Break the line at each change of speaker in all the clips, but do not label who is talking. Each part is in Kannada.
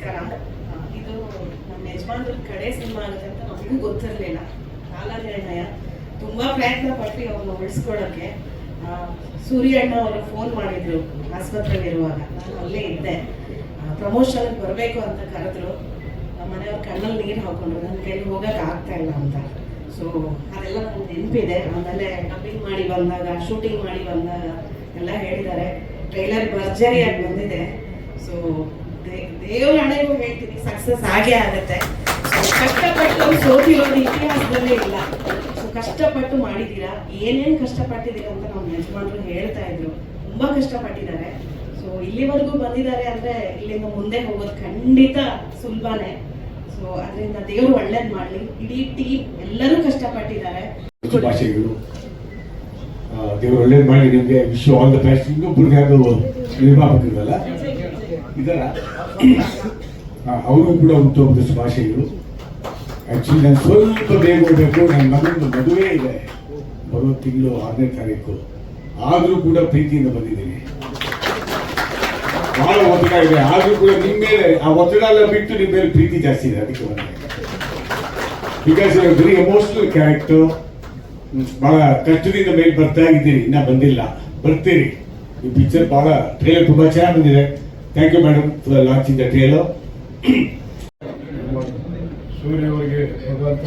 ನಮಸ್ಕಾರ. ಇದು ನಮ್ಮ ಯಜಮಾನ್ರ ಕಡೆ ಸಿನಿಮಾ ಆಗುತ್ತೆ ಅಂತ ನಮಗೂ ಗೊತ್ತಿರಲಿಲ್ಲ. ಕಾಲನಿರ್ಣಯ ತುಂಬಾ ಪ್ರಯತ್ನ ಪಟ್ವಿ ಅವ್ರನ್ನ ಉಳಿಸ್ಕೊಳ್ಳೋಕ್ಕೆ. ಸೂರ್ಯಣ್ಣ ಅವರು ಫೋನ್ ಮಾಡಿದ್ರು ಆಸ್ಪತ್ರೆಯಲ್ಲಿರುವಾಗ, ನಾನು ಅಲ್ಲೇ ಇದ್ದೆ. ಪ್ರಮೋಷನ್ಗೆ ಬರಬೇಕು ಅಂತ ಕರೆದ್ರು. ನಮ್ಮ ಮನೆಯವ್ರ ಕಣ್ಣಲ್ಲಿ ನೀರು ಹಾಕೊಂಡ್ರು, ನನ್ನ ಕೈಲಿ ಹೋಗಕ್ಕೆ ಆಗ್ತಾ ಇಲ್ಲ ಅಂತ. ಸೊ ಅದೆಲ್ಲ ನನಗೆ ನೆನಪಿದೆ. ಆಮೇಲೆ ಡಬ್ಬಿಂಗ್ ಮಾಡಿ ಬಂದಾಗ, ಶೂಟಿಂಗ್ ಮಾಡಿ ಬಂದಾಗ ಎಲ್ಲ ಹೇಳಿದ್ದಾರೆ. ಟ್ರೈಲರ್ ಭರ್ಜರಿಯಾಗಿ ಬಂದಿದೆ. ಸೊ ದೇವ್ರ ಹಣೆಗೂ ಹೇಳ್ತೀನಿ, ಸಕ್ಸಸ್ ಆಗೇ ಆಗುತ್ತೆ. ಕಷ್ಟಪಟ್ಟು ಸೋತಿರೋದು ಇತಿಹಾಸದಲ್ಲೇ ಇಲ್ಲ. ಸೊ ಕಷ್ಟಪಟ್ಟು ಮಾಡಿದ್ದೀರಾ, ಏನೇನು ಕಷ್ಟಪಟ್ಟಿದ್ದೀರಾ ಅಂತ ನಮ್ಮ ಯಜಮಾನ್ರು ಹೇಳ್ತಾ ಇದ್ರು. ತುಂಬಾ ಕಷ್ಟಪಟ್ಟಿದ್ದಾರೆ. ಸೊ ಇಲ್ಲಿವರೆಗೂ ಬಂದಿದ್ದಾರೆ ಅಂದ್ರೆ ಇಲ್ಲಿಂದ ಮುಂದೆ ಹೋಗೋದು ಖಂಡಿತ ಸುಲಭನೇ. ಸೊ ಅದರಿಂದ ದೇವರು ಒಳ್ಳೇದ್ ಮಾಡ್ಲಿ. ಇಡೀ ಟೀಮ್ ಎಲ್ಲರೂ ಕಷ್ಟಪಟ್ಟಿದ್ದಾರೆ.
ದೇವರು ಒಳ್ಳೇದು ಮಾಡಿ ನಿಮಗೆ ವಿಶ್ ಆಲ್ ದ ಬೆಸ್ಟ್. ಇನ್ನೊಬ್ಬರಿಗೆ ಯಾರು ನಿರ್ಮಾಪಕರಲ್ಲ ಇದರ ಅವರು ಕೂಡ ಹುಟ್ಟುಹಬ್ಬದ ಶುಭಾಶಯಗಳು. ಆ್ಯಕ್ಚುಲಿ ನಾನು ಸ್ವಲ್ಪ ಬೇಗ ಹೋಗಬೇಕು. ನನ್ನ ಮಗನದು ಮದುವೆ ಇದೆ ಬರೋ ತಿಂಗಳು 6ನೇ ತಾರೀಕು. ಆದರೂ ಕೂಡ ಪ್ರೀತಿಯಿಂದ ಬಂದಿದ್ದೀನಿ. ಬಹಳ ಒತ್ತಡ ಇದೆ, ಆದರೂ ಕೂಡ ನಿಮ್ಮ ಮೇಲೆ ಆ ಒತ್ತಡ ಎಲ್ಲ ಬಿಟ್ಟು ನಿಮ್ಮ ಮೇಲೆ ಪ್ರೀತಿ ಜಾಸ್ತಿ ಇದೆ. ಅದಕ್ಕೆ ಬಂದೆ. Because very emotional character. ಬಹಳ ಕಷ್ಟದಿಂದ ಮೇಲೆ ಬರ್ತಾ ಇದ್ದೀರಿ, ಇನ್ನ ಬಂದಿಲ್ಲ, ಬರ್ತೀರಿ. ಈ ಪಿಕ್ಚರ್ ಬಹಳ ಟ್ರೇಲರ್ ತುಂಬಾ ಚೆನ್ನಾಗಿ ಬಂದಿದೆ. Thank you madam for launching the trailer.
Surya ಅವರಿಗೆ ಭಗವಂತ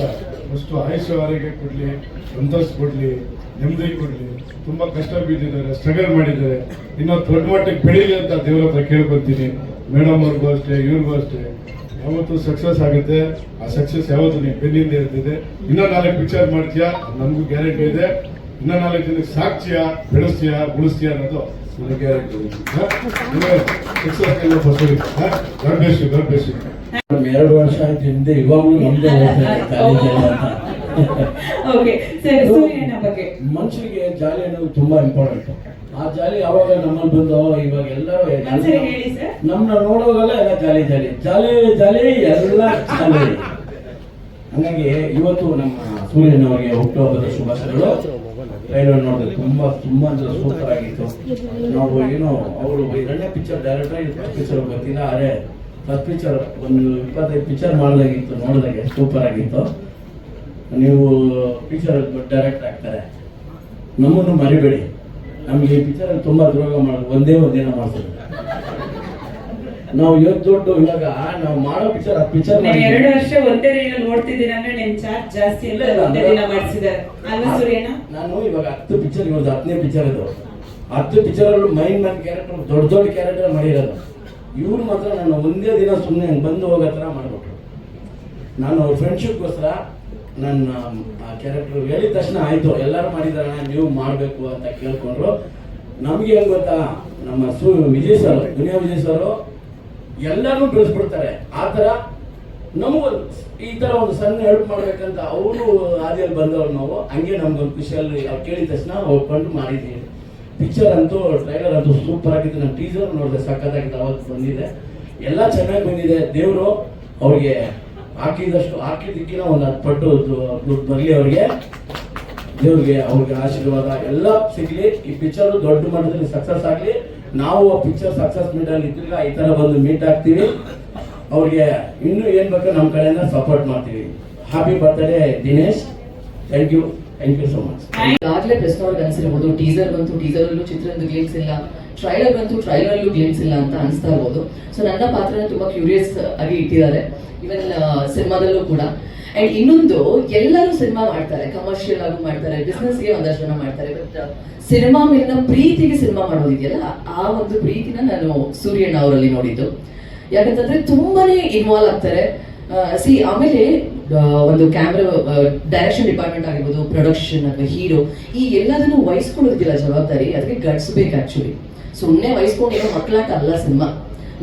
ಅಷ್ಟು ಆಯುಷ್ಯ ಆರೋಗ್ಯ ಕೊಡಲಿ, ಸಂತೋಷ ಕೊಡಲಿ, ನೆಮ್ಮದಿ ಕೊಡಲಿ. ತುಂಬ ಕಷ್ಟ ಬಿದ್ದಿದ್ದಾರೆ, ಸ್ಟ್ರಗಲ್ ಮಾಡಿದ್ದಾರೆ. ಇನ್ನೂ ದೊಡ್ಡ ಮಟ್ಟಕ್ಕೆ ಬೆಳೀಲಿ ಅಂತ ದೇವರ ಹತ್ರ ಕೇಳ್ಕೊತೀನಿ. ಮೇಡಮ್ ಅವ್ರಿಗೂ ಅಷ್ಟೇ, ಇವ್ರಿಗೂ ಅಷ್ಟೇ. ಯಾವತ್ತೂ ಸಕ್ಸಸ್ ಆಗುತ್ತೆ. ಆ ಸಕ್ಸಸ್ ಯಾವತ್ತೂ ನೀವು ಬೆನ್ನಿಂದ ಇರ್ತಿದೆ. ಇನ್ನೂ 4 ಪಿಕ್ಚರ್ ಮಾಡ್ತೀಯಾ, ನಮಗೂ ಗ್ಯಾರಂಟಿ ಇದೆ. ಇನ್ನೂ 4 ಜನಕ್ಕೆ ಸಾಕ್ತೀಯಾ, ಬೆಳೆಸ್ತೀಯಾ, ಉಳಿಸ್ತೀಯಾ ಅನ್ನೋದು ನನಗೆ ಗ್ಯಾರಂಟಿ ಇದೆ. ಸಕ್ಸಸ್ ಎಲ್ಲ ಬರ್ತದೆ. God bless you, God bless you.
2 ವರ್ಷ ಆಯ್ತು ಹಿಂದೆ, ಇವಾಗಲೂ ನಮ್ದೇ ಮನುಷ್ಯರಿಗೆ ಜಾಲಿ ಅನ್ನೋದು ತುಂಬಾ ಇಂಪಾರ್ಟೆಂಟ್. ಆ ಜಾಲಿ ಯಾವಾಗ ನಮ್ಮಲ್ಲಿ ಬಂದೋ, ಇವಾಗ ಎಲ್ಲರೂ ನಮ್ಮನ್ನ ನೋಡೋವಾಗೆಲ್ಲ ಎಲ್ಲ ಜಾಲಿ ಜಾಲಿ ಜಾಲಿ ಜಾಲಿ ಎಲ್ಲ ಜಾಲಿ. ಹಂಗಾಗಿ ಇವತ್ತು ನಮ್ಮ ಸೂರ್ಯನವರಿಗೆ ಹುಟ್ಟುಹಬ್ಬದ ಶುಭಾಶಯಗಳು. ಟ್ರೈಲರ್ ನೋಡಿದ್ರೆ ತುಂಬಾ ಸೂಪರ್ ಆಗಿತ್ತು. ನಾವು ಏನೋ ಅವರು 2ನೇ ಪಿಕ್ಚರ್ ಡೈರೆಕ್ಟರ್ ಪಿಕ್ಚರ್ ಗೊತ್ತಿಲ್ಲ, ಅರೆ ಫಸ್ಟ್ ಪಿಕ್ಚರ್ ಒಂದು 25 ಪಿಕ್ಚರ್ ಮಾಡಿದಾಗಿತ್ತು. ನೋಡಿದಾಗೆ ಸೂಪರ್ ಆಗಿತ್ತು. ನೀವು ಪಿಕ್ಚರ್ ಡೈರೆಕ್ಟ್ ಆಗ್ತಾರೆ, ನಮ್ಮನ್ನು ಮರಿಬೇಡಿ. ನಮ್ಗೆ ಈ ಪಿಕ್ಚರ್ ತುಂಬಾ ದ್ರೋಹ ಮಾಡೋದು ಒಂದೇ ಒಂದಿನ ಮಾಡ್ತೀವಿ ನಾವು. ಇವತ್ತು ದೊಡ್ಡ ಇವಾಗ ನಾವು ಮಾಡೋ ಪಿಕ್ಚರ್, ಆ ಪಿಕ್ಚರ್
2 ವರ್ಷ ಒಂದೇ ದಿನ ನೋಡ್ತಿದ್ದೀರ ಅಂದ್ರೆ ನಿಮ್ ಚಾರ್ಜ್ ಜಾಸ್ತಿ ಇಲ್ಲ. ಒಂದೇ ದಿನ ಮಾಡಿಸಿದ್ದಾರೆ ಅಲ್ವಾ ಸೂರ್ಯಣ್ಣ?
ನಾನು ಇವಾಗ 10 ಪಿಕ್ಚರ್, ಇವಾಗ 10ನೇ ಪಿಕ್ಚರ್ ಇದು. 10 ಪಿಕ್ಚರ್ ಅಲ್ಲೂ ಮೈನ್ ಕ್ಯಾರೆಕ್ಟರ್, ದೊಡ್ಡ ಕ್ಯಾರೆಕ್ಟರ್ ಮಾಡಿರೋದು. ಇವ್ರು ಮಾತ್ರ ನಾನು ಒಂದೇ ದಿನ ಸುಮ್ಮನೆ ಬಂದು ಹೋಗೋ ಥರ ಮಾಡ್ಬಿಟ್ರು. ನಾನು ಅವ್ರ ಫ್ರೆಂಡ್ಶಿಪ್ಗೋಸ್ಕರ ನನ್ನ ಆ ಕ್ಯಾರೆಕ್ಟರ್ ಹೇಳಿದ ತಕ್ಷಣ ಆಯಿತು, ಎಲ್ಲರೂ ಮಾಡಿದಾರೆ, ನೀವು ಮಾಡಬೇಕು ಅಂತ ಕೇಳ್ಕೊಂಡ್ರು. ನಮಗೆ ಏನು ಗೊತ್ತಾ, ನಮ್ಮ ವಿಜಯ್ ಸರ್, ದುನಿಯಾ ವಿಜಯ್ ಸರ್ ಎಲ್ಲರೂ ಬೆಳೆಸ್ಬಿಡ್ತಾರೆ. ಆ ಥರ ನಮಗೊಂದು ಈ ಥರ ಒಂದು ಸಣ್ಣ ಹೆಲ್ಪ್ ಮಾಡ್ಬೇಕಂತ ಅವರು ಹಾದಿಯಲ್ಲಿ ಬಂದವ್ರು ನಾವು. ಹಂಗೆ ನಮ್ಗೊಂದು ಖುಷಿಯಲ್ಲಿ ಅವ್ರು ಕೇಳಿದ ತಕ್ಷಣ ಒಪ್ಕೊಂಡು ಮಾಡಿದ್ದೀವಿ. ಪಿಕ್ಚರ್ ಅಂತೂ, ಟ್ರೈಲರ್ ಅಂತೂ ಸೂಪರ್ ಆಗಿತ್ತು. ನಾನು ಟೀಸರ್ ನೋಡಿದೆ, ಸಖತ್ತಾಗಿತ್ತು. ಅವತ್ತು ಬಂದಿದೆ, ಎಲ್ಲ ಚೆನ್ನಾಗಿ ಬಂದಿದೆ. ದೇವರು ಅವ್ರಿಗೆ ಹಾಕಿದ್ದಕ್ಕಿಂತ ಒಂದು 10 ಪಟ್ಟು ದುಡ್ಡು ಬರಲಿ ಅವ್ರಿಗೆ. ದೇವ್ರಿಗೆ ಅವ್ರಿಗೆ ಆಶೀರ್ವಾದ ಎಲ್ಲ ಸಿಗ್ಲಿ. ಈ ಪಿಕ್ಚರ್ ದೊಡ್ಡ ಮಟ್ಟದಲ್ಲಿ ಸಕ್ಸಸ್ ಆಗಲಿ. ನಾವು ಆ ಪಿಕ್ಚರ್ ಸಕ್ಸಸ್ ಮೀಟ್ ಅಲ್ಲಿ ಇದ್ದಾಗ ಈ ತರ ಬಂದು ಮೀಟ್ ಆಗ್ತೀವಿ. ಅವ್ರಿಗೆ ಇನ್ನೂ ಏನ್ ಬೇಕೋ ನಮ್ಮ ಕಡೆಯಿಂದ ಸಪೋರ್ಟ್ ಮಾಡ್ತೀವಿ. Happy birthday Dinesh. Thank you so much.
ಈಗಾಗಲೇ ಪ್ರೆಸ್ ಅವ್ರಿಗೆ ಅನ್ಸಿರ್ಬೋದು, ಟೀಸರ್ ಬಂತು, ಟೀಸರಲ್ಲೂ ಚಿತ್ರದ ಗ್ಲಿಮ್ಸ್ ಇಲ್ಲ, ಟ್ರೈಲರ್ ಬಂತು, ಟ್ರೈಲರಲ್ಲೂ ಗ್ಲಿಮ್ಸ್ ಇಲ್ಲ ಅಂತ ಅನಿಸ್ತಾ ಇರ್ಬೋದು. ಸೊ ನನ್ನ ಪಾತ್ರನ ತುಂಬಾ ಕ್ಯೂರಿಯಸ್ ಆಗಿ ಇಟ್ಟಿದ್ದಾರೆ, ಇವನ್ ಸಿನಿಮಾದಲ್ಲೂ ಕೂಡ. ಅಂಡ್ ಇನ್ನೊಂದು, ಎಲ್ಲರೂ ಸಿನಿಮಾ ಮಾಡ್ತಾರೆ, ಕಮರ್ಷಿಯಲ್ ಆಗಿ ಮಾಡ್ತಾರೆ, ಬಿಸ್ನೆಸ್ಗೆ ಒಂದಷ್ಟು ಜನ ಮಾಡ್ತಾರೆ. ಬಟ್ ಸಿನಿಮಾ ಮೇಲಿನ ಪ್ರೀತಿಗೆ ಸಿನಿಮಾ ಮಾಡೋದಿದೆಯಲ್ಲ, ಆ ಒಂದು ಪ್ರೀತಿನ ನಾನು ಸೂರ್ಯಣ್ಣ ಅವರಲ್ಲಿ ನೋಡಿದ್ದು. ಯಾಕಂತಂದ್ರೆ ತುಂಬಾನೇ ಇನ್ವಾಲ್ವ್ ಆಗ್ತಾರೆ. ಆಮೇಲೆ ಒಂದು ಕ್ಯಾಮ್ರಾ ಡೈರೆಕ್ಷನ್ ಡಿಪಾರ್ಟ್ಮೆಂಟ್ ಆಗಿರ್ಬೋದು, ಪ್ರೊಡಕ್ಷನ್ ಅಥವಾ ಹೀರೋ, ಈ ಎಲ್ಲದನ್ನು ವಹಿಸ್ಕೊಳ್ಳೋದಿಲ್ಲ ಜವಾಬ್ದಾರಿ. ಅದಕ್ಕೆ ಗಡ್ಸ್ಬೇಕು ಆಕ್ಚುಲಿ. ಸುಮ್ಮನೆ ವಹಿಸ್ಕೊಂಡು ಏನೋ ಮಕ್ಕಳಾಟ ಅಲ್ಲ ಸಿನಿಮಾ.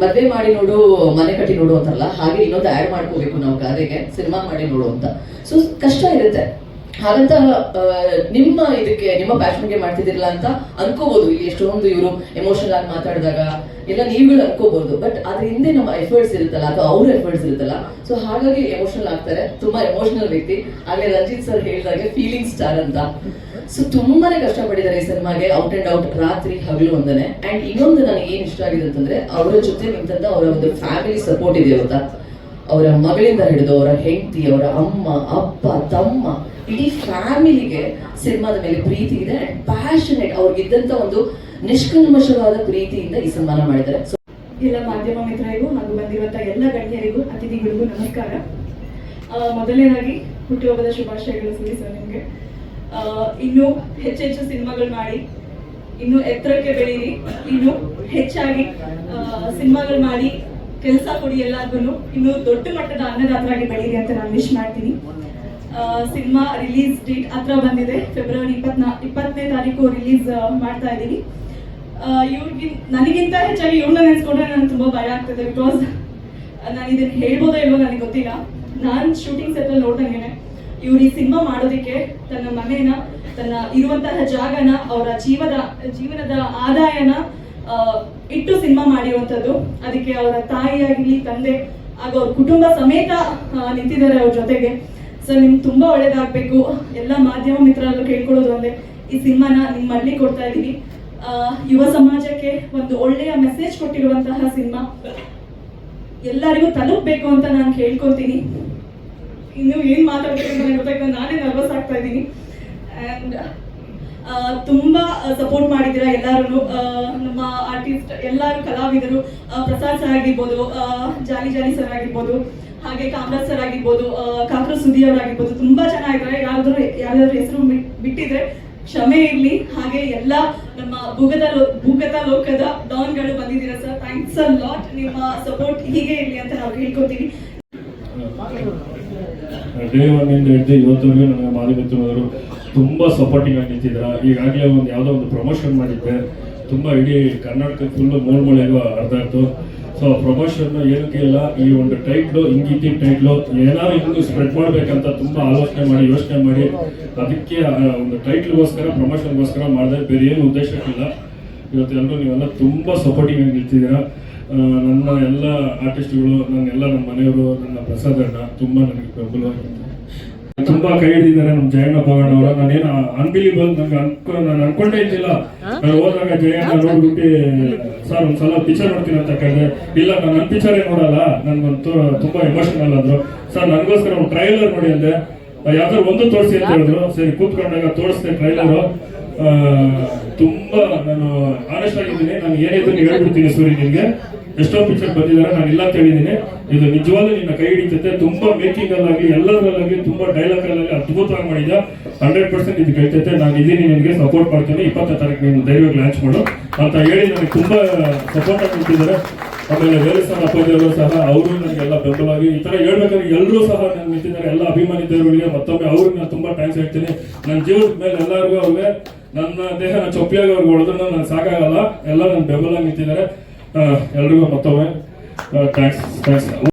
ಮದುವೆ ಮಾಡಿ ನೋಡು, ಮನೆ ಕಟ್ಟಿ ನೋಡು ಅಂತಲ್ಲ, ಹಾಗೆ ಇನ್ನೊಂದು ಆ್ಯಡ್ ಮಾಡ್ಕೋಬೇಕು ನಾವು ಗಾದೆಗೆ, ಸಿನಿಮಾ ಮಾಡಿ ನೋಡು ಅಂತ. ಸೊ ಕಷ್ಟ ಇರುತ್ತೆ. ಹಾಗಂತ ನಿಮ್ಮ ಇದಕ್ಕೆ ನಿಮ್ಮ ಪ್ಯಾಷನ್ಗೆ ಮಾಡ್ತಿದ್ದಿರಲ್ಲ ಅಂತ ಅನ್ಕೋಬಹುದು. ಇಲ್ಲಿ ಎಷ್ಟೊಂದು ಇವರು ಎಮೋಷನಲ್ ಆಗಿ ಮಾತಾಡಿದಾಗ ಎಲ್ಲ ನೀವುಗಳು ಅನ್ಕೋಬಹುದು, ಬಟ್ ಅದ್ರ ಹಿಂದೆ ನಮ್ಮ ಎಫರ್ಟ್ಸ್ ಇರುತ್ತಲ್ಲ ಅಥವಾ ಅವ್ರ ಎಫರ್ಟ್ಸ್ ಇರುತ್ತಲ್ಲ, ಸೊ ಹಾಗಾಗಿ ಎಮೋಷನಲ್ ಆಗ್ತಾರೆ. ತುಂಬಾ ಎಮೋಷನಲ್ ವ್ಯಕ್ತಿ. ಆಗಲೇ ರಂಜಿತ್ ಸರ್ ಹೇಳಿದಾಗೆ ಫೀಲಿಂಗ್ ಸ್ಟಾರ್ ಅಂತ. ಸೊ ತುಂಬಾನೇ ಕಷ್ಟಪಟ್ಟಿದ್ದಾರೆ ಈ ಸಿನಿಮಾಗೆ, ಔಟ್ ಅಂಡ್ ಔಟ್, ರಾತ್ರಿ ಹಗಲು ಒಂದನೆ. ಅಂಡ್ ಇನ್ನೊಂದು ನನಗೆ ಏನ್ ಇಷ್ಟ ಆಗಿದೆ ಅಂತಂದ್ರೆ ಅವರ ಜೊತೆ ನಿಂತಂತ ಅವರ ಒಂದು ಫ್ಯಾಮಿಲಿ ಸಪೋರ್ಟ್ ಇದೆ ಗೊತ್ತಾ. ಅವರ ಮಗಳಿಂದ ಹಿಡಿದು ಅವರ ಹೆಂಡತಿ, ಅವರ ಅಮ್ಮ, ಅಪ್ಪ, ತಮ್ಮ, ಇಡೀ ಫ್ಯಾಮಿಲಿಗೆ ಸಿನಿಮಾದ ಮೇಲೆ ಪ್ರೀತಿ ಇದೆ ಅಂಡ್ ಪ್ಯಾಷನೇಟ್. ಅವ್ರಿಗಿದ್ದಂತ ಒಂದು ನಿಷ್ಕಲ್ಮಶವಾದ ಪ್ರೀತಿಯಿಂದ ಈ ಸಿನಿಮಾನ ಮಾಡಿದ್ದಾರೆ.
ಎಲ್ಲ ಮಾಧ್ಯಮ ಮಿತ್ರರಿಗೂ ಹಾಗೂ ಬಂದಿರುವಂತಹ ಎಲ್ಲ ಗಣ್ಯರಿಗೂ ಅತಿಥಿಗಳಿಗೂ ನಮಸ್ಕಾರ. ಮೊದಲನೇದಾಗಿ ಹುಟ್ಟುಹಬ್ಬದ ಶುಭಾಶಯಗಳು ಸರ್ ನಿಮಗೆ. ಇನ್ನೂ ಹೆಚ್ಚೆಚ್ಚು ಸಿನಿಮಾಗಳು ಮಾಡಿ, ಇನ್ನು ಎತ್ತರಕ್ಕೆ ಬೆಳೀರಿ, ಇನ್ನು ಹೆಚ್ಚಾಗಿ ಸಿನಿಮಾಗಳು ಮಾಡಿ ಕೆಲಸ ಕೊಡಿ ಎಲ್ಲರಿಗೂ, ಇನ್ನು ದೊಡ್ಡ ಮಟ್ಟದ ಅನ್ನದಾತರಾಗಿ ಬೆಳೀರಿ ಅಂತ ನಾನು ವಿಶ್ ಮಾಡ್ತೀನಿ. ಸಿನಿಮಾ ರಿಲೀಸ್ ಡೇಟ್ ಹತ್ರ ಬಂದಿದೆ. ಫೆಬ್ರವರಿ 20ನೇ ತಾರೀಕು ರಿಲೀಸ್ ಮಾಡ್ತಾ ಇದ್ದೀವಿ. ನನಗಿಂತ ಹೆಚ್ಚಾಗಿ ಇವ್ರನ್ನ ನೆನೆಸ್ಕೊಂಡ್ರೆ ನನಗೆ ತುಂಬಾ ಭಯ ಆಗ್ತದೆ. ಬಿಕಾಸ್ ನಾನು ಇದನ್ನ ಹೇಳ್ಬೋದೋ ಇಲ್ವೋ ನನಗೆ ಗೊತ್ತಿಲ್ಲ. ನಾನು ಶೂಟಿಂಗ್ ಸೆಟ್ ಅಲ್ಲಿ ನೋಡ್ದಂಗೆನೆ ಇವ್ರು ಈ ಸಿನಿಮಾ ಮಾಡೋದಕ್ಕೆ ತನ್ನ ಮನೇನ, ತನ್ನ ಇರುವಂತಹ ಜಾಗನ, ಅವರ ಜೀವನದ ಆದಾಯನ ಇಟ್ಟು ಸಿನಿಮಾ ಮಾಡಿರುವಂಥದ್ದು. ಅದಕ್ಕೆ ಅವರ ತಾಯಿಯಾಗಿರ್ಲಿ, ತಂದೆ ಹಾಗೂ ಅವ್ರ ಕುಟುಂಬ ಸಮೇತ ನಿಂತಿದ್ದಾರೆ ಅವ್ರ ಜೊತೆಗೆ. ಸೊ ನಿಮ್ಗೆ ತುಂಬಾ ಒಳ್ಳೇದಾಗಬೇಕು. ಎಲ್ಲ ಮಾಧ್ಯಮ ಮಿತ್ರರಲ್ಲೂ ಕೇಳ್ಕೊಳ್ಳೋದು ಒಂದೇ, ಈ ಸಿನಿಮಾನ ನಿಮ್ಮ ಮಡ್ಲಿಗೆ ಕೊಡ್ತಾ ಇದ್ದೀವಿ. ಯುವ ಸಮಾಜಕ್ಕೆ ಒಂದು ಒಳ್ಳೆಯ ಮೆಸೇಜ್ ಕೊಟ್ಟಿರುವಂತಹ ಸಿನಿಮಾ ಎಲ್ಲರಿಗೂ ತಲುಪಬೇಕು ಅಂತ ನಾನು ಕೇಳ್ಕೊತೀನಿ. ಇನ್ನು ಏನ್ ಮಾತಾಡ್ಬೇಕು ಅಂತ ನನಗೆ ಗೊತ್ತಾಗ್ತದೆ, ನಾನೇ ನರ್ವಸ್ ಆಗ್ತಾ ಇದ್ದೀನಿ. ಅಂಡ್ ತುಂಬಾ ಸಪೋರ್ಟ್ ಮಾಡಿದ್ದೀರಾ ಎಲ್ಲರೂ, ನಮ್ಮ ಆರ್ಟಿಸ್ಟ್ ಎಲ್ಲರೂ, ಕಲಾವಿದರು, ಪ್ರಸಾದ್ ಸರ್ ಆಗಿರ್ಬೋದು, ಜಾಲಿ ಸರ್ ಆಗಿರ್ಬೋದು, ಹಾಗೆ ಕಾಮರಾಜ್ ಸರ್ ಆಗಿರ್ಬೋದು, ಕಾಕ್ರು ಸುದಿ ಅವರಾಗಿರ್ಬೋದು, ತುಂಬಾ ಚೆನ್ನಾಗಿದ್ದಾರೆ. ಯಾರಾದ್ರೂ ಹೆಸರು ಬಿಟ್ಟಿದ್ರೆ ಕ್ಷಮೆ ಇರ್ಲಿ. ಹಾಗೆ ಎಲ್ಲ ನಮ್ಮ ಭೂಗತ ಲೋಕದ ಡಾನ್ಗಳು ಬಂದಿದ್ದೀರಾ ಸರ್, ಥ್ಯಾಂಕ್ಸ್ ಅ ಲಾಟ್. ನಿಮ್ಮ ಸಪೋರ್ಟ್ ಹೀಗೆ ಇರ್ಲಿ ಅಂತ ನಾವು ಕೇಳ್ಕೊತೀವಿ.
ಡೇ ಒನ್ ಇಂದ ಹಿಡಿದು ಇವತ್ತವರೆಗೂ ನನಗೆ ಮಾಧ್ಯಮಿತ್ರರು ತುಂಬಾ ಸಪೋರ್ಟಿಂಗ್ ಆಗಿ ನಿಂತಿದ್ರ. ಈಗಾಗಲೇ ಯಾವುದೋ ಒಂದು ಪ್ರಮೋಷನ್ ಮಾಡಿದ್ದೆ, ತುಂಬಾ ಇಡೀ ಕರ್ನಾಟಕ ಫುಲ್ ಮೂಲೆಗೂ ಅರ್ಧ ಆಯ್ತು. ಸೊ ಪ್ರಮೋಷನ್ ಏನಕ್ಕೆ ಇಲ್ಲ, ಈ ಒಂದು ಟೈಟ್ಲು ಹಿಂಗಿದ್ದ ಟೈಟ್ಲು ಏನಾದ್ರು ಇನ್ನೂ ಸ್ಪ್ರೆಡ್ ಮಾಡ್ಬೇಕಂತ ತುಂಬಾ ಯೋಚನೆ ಮಾಡಿ ಅದಕ್ಕೆ ಒಂದು ಟೈಟ್ಲ್ಗೋಸ್ಕರ, ಪ್ರಮೋಷನ್ಗೋಸ್ಕರ ಮಾಡಿದೆ, ಬೇರೆ ಏನು ಉದ್ದೇಶ ಇಲ್ಲ. ಇವತ್ತೆಲ್ಲರೂ ನೀವೆಲ್ಲ ತುಂಬಾ ಸಪೋರ್ಟಿಂಗ್ ಆಗಿ ನಿಂತಿದ್ದೀರಾ. ನನ್ನ ಎಲ್ಲ ಆರ್ಟಿಸ್ಟ್ಗಳು, ನಮ್ಮ ಮನೆಯವರು, ನನ್ನ ಪ್ರಸಾದ್ ಅಣ್ಣ ತುಂಬಾ ನನಗೆ ಬೆಂಬಲವಾಗಿ ತುಂಬಾ ಕೈ ಹಿಡಿದಿದ್ದಾರೆ. ನಮ್ಮ ಜಯಣ್ಣ ಪಗಣ್ಣ ಅವರು, ನಾನೇನು ಅನ್ಬಿಲಿಬಲ್, ನಾನು ಅನ್ಕೊಂಡೇ ಇದ್ದಿಲ್ಲ. ನಾನು ಹೋದಾಗ ಜಯಣ್ಣ ನೋಡ್ಬಿಟ್ಟು ಸರ್ ಒಂದ್ಸಲ ಪಿಕ್ಚರ್ ನೋಡ್ತೀನಿ ಅಂತ ಕೇಳಿದೆ. ಇಲ್ಲ, ನಾನು ನನ್ನ ಪಿಕ್ಚರೇ ನೋಡಲ್ಲ, ನನ್ಗಂತೂ ತುಂಬಾ ಎಮೋಷನಲ್ ಆದ್ರು. ಸರ್ ನನಗೋಸ್ಕರ ಒಂದು ಟ್ರೈಲರ್ ನೋಡಿ ಅಂದೆ, ಯಾವ್ದಾದ್ರು ಒಂದು ತೋರಿಸಿ ಅಂತ ಹೇಳಿದ್ರು. ಸರಿ ಕೂತ್ಕೊಂಡಾಗ ತೋರಿಸ್ದೆ ಟ್ರೈಲರು. ತುಂಬಾ ನಾನು ಆನೆಸ್ಟ್ ಆಗಿದ್ದೀನಿ. ನಾನು ಏನಿದ್ರು ಹೇಳ್ಬಿಡ್ತೀನಿ ಸೂರಿ, ನಿನ್ಗೆ ಎಷ್ಟೋ ಪಿಕ್ಚರ್ ಬಂದಿದ್ದಾರೆ, ನಾನು ಇಲ್ಲ ಅಂತ ಹೇಳಿದ್ದೀನಿ. ಇದು ನಿಜವಾಗ್ಲೂ ನಿನ್ನ ಕೈ ಹಿಡಿತೈತೆ. ತುಂಬಾ ಮೇಕಿಂಗ್ ಅಲ್ಲಾಗಿ, ಎಲ್ಲದರಲ್ಲಾಗಿ, ತುಂಬಾ ಡೈಲಾಗ್ ಅಲ್ಲಾಗಿ ಅದ್ಭುತವಾಗಿ ಮಾಡಿದ್ಯಾ. 100% ಇದು ಗೆಲ್ತೈತೆ. ನಾನು ಇದೀನಿ, ನಿನ್ಗೆ ಸಪೋರ್ಟ್ ಮಾಡ್ತೀನಿ. 20ನೇ ತಾರೀಕು ನೀನು ಧೈರ್ಯವಾಗಿ ಲಾಂಚ್ ಮಾಡು ಅಂತ ಹೇಳಿ ನನಗೆ ತುಂಬಾ ಸಪೋರ್ಟ್ ಆಗಿ ನಿಂತಿದ್ದಾರೆ. ಆಮೇಲೆ ವೇಲುಸ್ವಾಮಿ ಅಪ್ಪಾಜಿಯವರು ಸಹ, ಅವರು ನನಗೆಲ್ಲ ಬೆಂಬಲವಾಗಿ ಈ ತರ ಹೇಳ್ಬೇಕಾದ್ರೆ ಎಲ್ಲರೂ ಸಹ ನಾನು ನಿಂತಿದ್ದಾರೆ. ಎಲ್ಲ ಅಭಿಮಾನಿ ದೇವರಿಗೆ ಮತ್ತೊಮ್ಮೆ ಅವ್ರಿಗೆ ನಾನು ತುಂಬಾ ಥ್ಯಾಂಕ್ಸ್ ಹೇಳ್ತೀನಿ. ನನ್ನ ಜೀವನದ ಮೇಲೆ ಎಲ್ಲರಿಗೂ ಅವ್ರಿಗೆ, ನನ್ನ ದೇಹನ ಚೊಪ್ಪಿಯಾಗಿ ಅವ್ರಿಗೆ ಹೊಡೆದ್ರು ನಾನು ಸಾಕಾಗಲ್ಲ. ಎಲ್ಲ ನನ್ನ ಬೆಂಬಲ ನಿಂತಿದ್ದಾರೆ. ಎಲ್ರಿಗೂ ಮತ್ತೊಮ್ಮೆ ಥ್ಯಾಂಕ್ಸ್.